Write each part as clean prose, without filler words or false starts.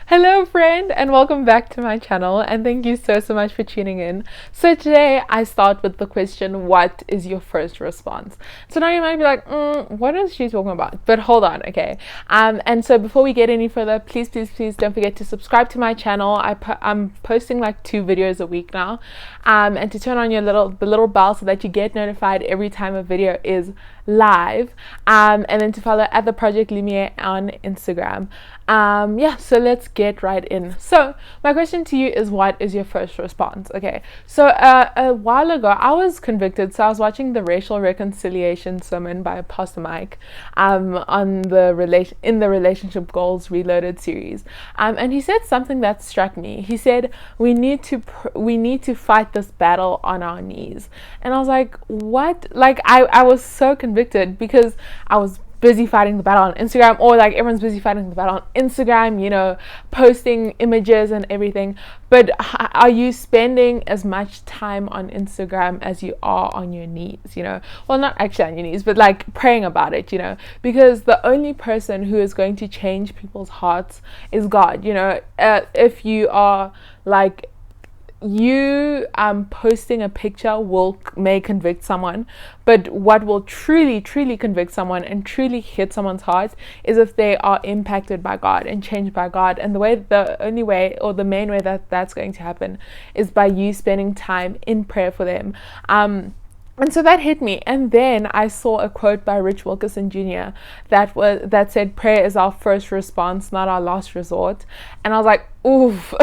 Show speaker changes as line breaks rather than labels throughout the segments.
Hello friend, and welcome back to my channel, and thank you so much for tuning in. So today I start with the question, what is your first response? So now you might be like, what is she talking about? But hold on, okay. And so before we get any further, please don't forget to subscribe to my channel. I'm posting like 2 videos a week now, and to turn on the little bell so that you get notified every time a video is live, and then to follow at the Project Lumiere on Instagram. So let's get right in. So my question to you is, what is your first response? Okay, so a while ago I was convicted. So I was watching the racial reconciliation sermon by Pastor Mike on the Relationship Goals Reloaded series, and he said something that struck me. He said we need to fight this battle on our knees. And I was like, what? Like I was so convicted because I was busy fighting the battle on Instagram, or like everyone's busy fighting the battle on Instagram, you know, posting images and everything. But are you spending as much time on Instagram as you are on your knees, you know? Well, not actually on your knees, but like praying about it, you know, because the only person who is going to change people's hearts is God, you know. If you are like, you posting a picture may convict someone, but what will truly convict someone and truly hit someone's heart is if they are impacted by God and changed by God. And the only way, or the main way that that's going to happen, is by you spending time in prayer for them. And so that hit me. And then I saw a quote by Rich Wilkerson Jr. that said, prayer is our first response, not our last resort. And I was like, oof.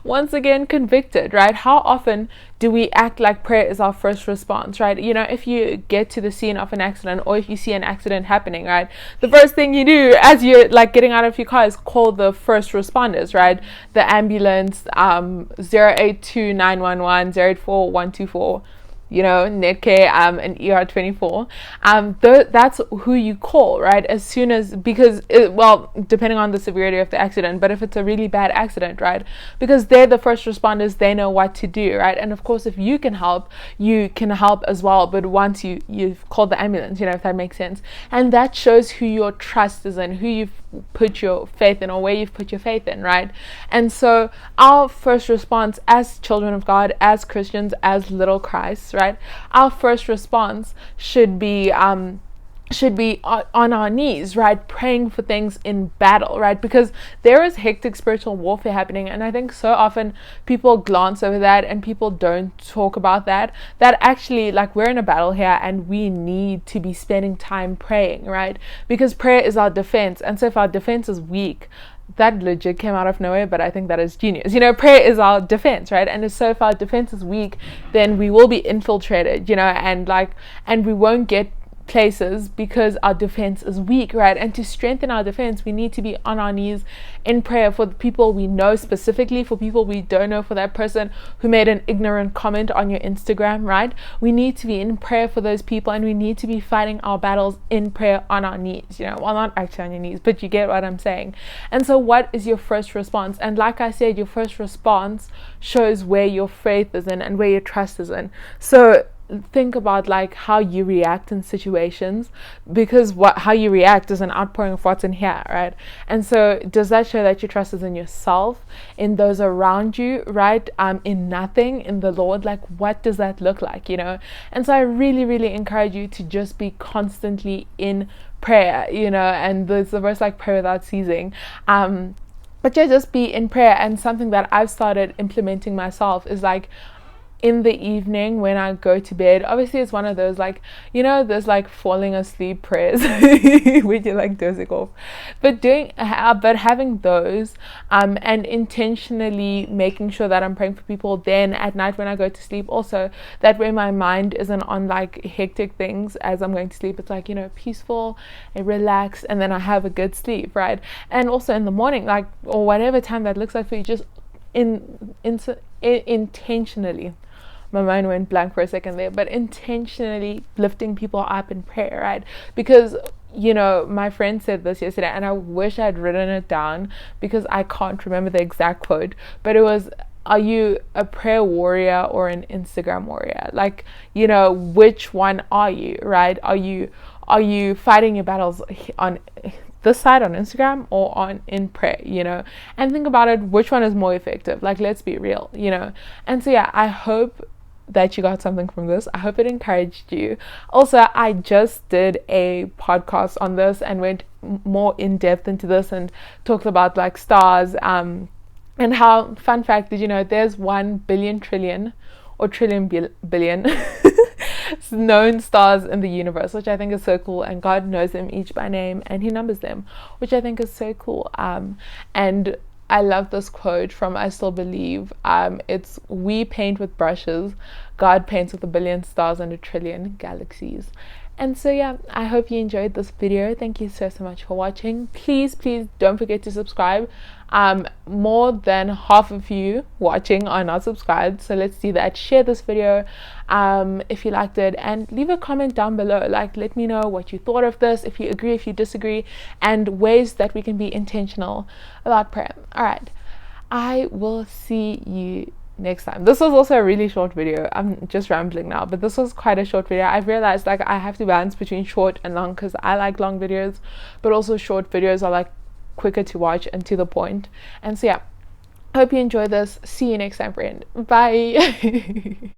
Once again convicted, right? How often do we act like prayer is our first response, right? You know, if you get to the scene of an accident, or if you see an accident happening, right, the first thing you do as you're like getting out of your car is call the first responders, right? The ambulance, 082 911, 084 124, you know, Netcare, and ER24. That's who you call, right? As soon as, depending on the severity of the accident, but if it's a really bad accident, right? Because they're the first responders, they know what to do, right? And of course, if you can help as well. But once you've called the ambulance, you know, if that makes sense. And that shows who your trust is in, who you've put your faith in, or where you've put your faith in, right? And so our first response as children of God, as Christians, as little Christ, right, our first response should be on our knees, right, praying for things in battle, right? Because there is hectic spiritual warfare happening, and I think so often people glance over that and people don't talk about that actually, like, we're in a battle here and we need to be spending time praying, right? Because prayer is our defense. And so if our defense is weak, that legit came out of nowhere, but I think that is genius. You know, prayer is our defense, right? And so if our defense is weak, then we will be infiltrated, you know, and we won't get places because our defense is weak, right? And to strengthen our defense, we need to be on our knees in prayer for the people we know, specifically for people we don't know, for that person who made an ignorant comment on your Instagram, right? We need to be in prayer for those people, and we need to be fighting our battles in prayer on our knees, you know. Well, not actually on your knees, but you get what I'm saying. And so what is your first response? And like I said, your first response shows where your faith is in and where your trust is in. So think about like how you react in situations, because how you react is an outpouring of what's in here, right? And so does that show that your trust is in yourself, in those around you, right? In nothing, in the Lord? Like, what does that look like, you know? And so I really encourage you to just be constantly in prayer, you know. And there's the verse like pray without ceasing. But yeah, just be in prayer. And something that I've started implementing myself is like, in the evening when I go to bed, obviously it's one of those, like, you know, there's like falling asleep prayers where you're like dozing off, but having those and intentionally making sure that I'm praying for people then at night when I go to sleep also, that way my mind isn't on like hectic things as I'm going to sleep. It's like, you know, peaceful and relaxed, and then I have a good sleep, right? And also in the morning, like, or whatever time that looks like for you, just intentionally, my mind went blank for a second there, but intentionally lifting people up in prayer, right? Because, you know, my friend said this yesterday, and I wish I had written it down because I can't remember the exact quote, but it was, are you a prayer warrior or an Instagram warrior? Like, you know, which one are you, right? Are you fighting your battles on this side on Instagram or on in prayer, and think about it, which one is more effective? Like, let's be real, and so yeah, I hope that you got something from this. I hope it encouraged you. Also, I just did a podcast on this and went more in depth into this and talked about like stars, and how, fun fact, did you know there's 1 billion trillion or trillion billion known stars in the universe, which I think is so cool, and God knows them each by name and he numbers them, which I think is so cool. And I love this quote from I Still Believe. It's, we paint with brushes, God paints with 1 billion stars and 1 trillion galaxies. And so yeah, I hope you enjoyed this video. Thank you so much for watching. Please don't forget to subscribe. More than half of you watching are not subscribed, so let's do that. Share this video if you liked it, and leave a comment down below. Like, let me know what you thought of this, if you agree, if you disagree, and ways that we can be intentional about prayer. All right, I will see you next time. This was also a really short video. I'm just rambling now, but this was quite a short video. I've realized like I have to balance between short and long, because I like long videos, but also short videos are like quicker to watch and to the point. And so yeah, hope you enjoy this. See you next time, friend. Bye.